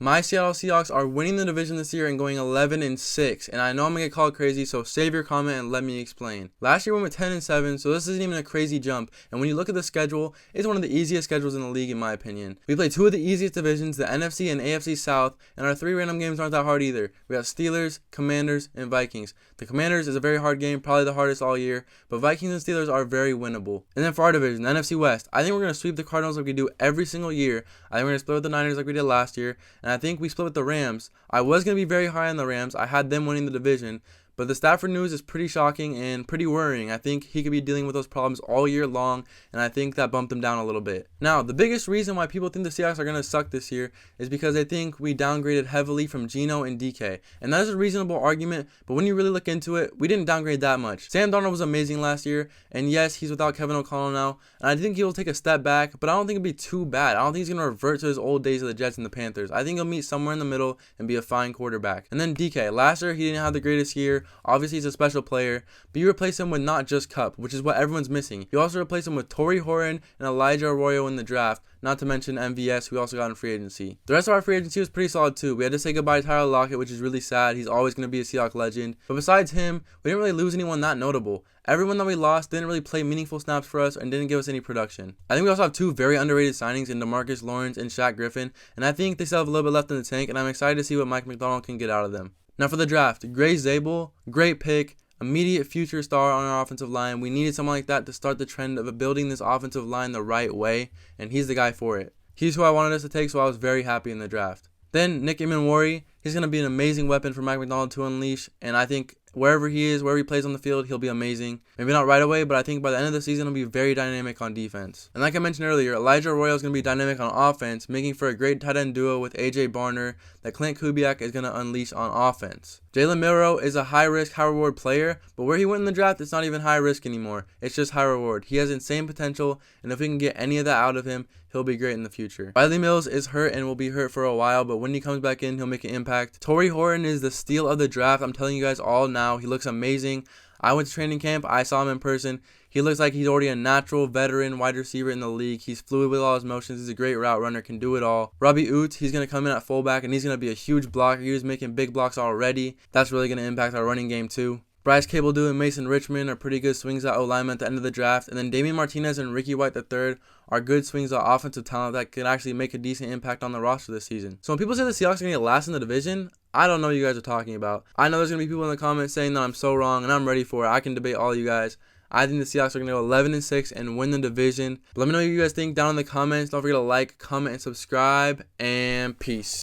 My Seattle Seahawks are winning the division this year and going 11-6, and I know I'm gonna get called crazy, so save your comment and let me explain. Last year we went 10-7, so this isn't even a crazy jump, and when you look at the schedule, it's one of the easiest schedules in the league in my opinion. We play two of the easiest divisions, the NFC and AFC South, and our 3 random games aren't that hard either. We got Steelers, Commanders, and Vikings. The Commanders is a very hard game, probably the hardest all year, but Vikings and Steelers are very winnable. And then for our division, the NFC West, I think we're gonna sweep the Cardinals like we do every single year. I think we're gonna split with the Niners like we did last year, and I think we split with the Rams. I was going to be very high on the Rams. I had them winning the division. But the Stafford news is pretty shocking and pretty worrying. I think he could be dealing with those problems all year long, and I think that bumped him down a little bit. Now, the biggest reason why people think the Seahawks are going to suck this year is because they think we downgraded heavily from Geno and DK. And that is a reasonable argument, but when you really look into it, we didn't downgrade that much. Sam Darnold was amazing last year, and yes, he's without Kevin O'Connell now, and I think he'll take a step back, but I don't think it'll be too bad. I don't think he's going to revert to his old days of the Jets and the Panthers. I think he'll meet somewhere in the middle and be a fine quarterback. And then DK, last year he didn't have the greatest year. Obviously, he's a special player, but you replace him with not just Cup, which is what everyone's missing. You also replace him with Torrey Horan and Elijah Arroyo in the draft, not to mention MVS, who we also got in free agency. The rest of our free agency was pretty solid too. We had to say goodbye to Tyler Lockett, which is really sad. He's always going to be a Seahawks legend. But besides him, we didn't really lose anyone that notable. Everyone that we lost didn't really play meaningful snaps for us and didn't give us any production. I think we also have 2 very underrated signings in DeMarcus Lawrence and Shaq Griffin, and I think they still have a little bit left in the tank, and I'm excited to see what Mike McDonald can get out of them. Now for the draft, Gray Zabel, great pick. Immediate future star on our offensive line. We needed someone like that to start the trend of building this offensive line the right way, and he's the guy for it. He's who I wanted us to take, so I was very happy in the draft. Then Nick Imanwori, he's going to be an amazing weapon for Mike McDonald to unleash, and I think wherever he is, wherever he plays on the field, he'll be amazing. Maybe not right away, but I think by the end of the season, he'll be very dynamic on defense. And like I mentioned earlier, Elijah Arroyo is going to be dynamic on offense, making for a great tight end duo with A.J. Barner that Clint Kubiak is going to unleash on offense. Jalen Milroe is a high-risk, high-reward player, but where he went in the draft, it's not even high-risk anymore. It's just high-reward. He has insane potential, and if we can get any of that out of him, he'll be great in the future. Riley Mills is hurt and will be hurt for a while, but when he comes back in, he'll make an impact. Torrey Horan is the steal of the draft. I'm telling you guys all now. He looks amazing. I went to training camp. I saw him in person. He looks like he's already a natural veteran wide receiver in the league. He's fluid with all his motions. He's a great route runner, can do it all. Robbie Oots, he's going to come in at fullback, and he's going to be a huge blocker. He was making big blocks already. That's really going to impact our running game too. Bryce Cable-Dew and Mason Richmond are pretty good swings at O-lineman at the end of the draft. And then Damian Martinez and Ricky White III are good swings at offensive talent that could actually make a decent impact on the roster this season. So when people say the Seahawks are going to get last in the division, I don't know what you guys are talking about. I know there's going to be people in the comments saying that I'm so wrong, and I'm ready for it. I can debate all you guys. I think the Seahawks are going to go 11-6 and win the division. But let me know what you guys think down in the comments. Don't forget to like, comment, and subscribe. And peace.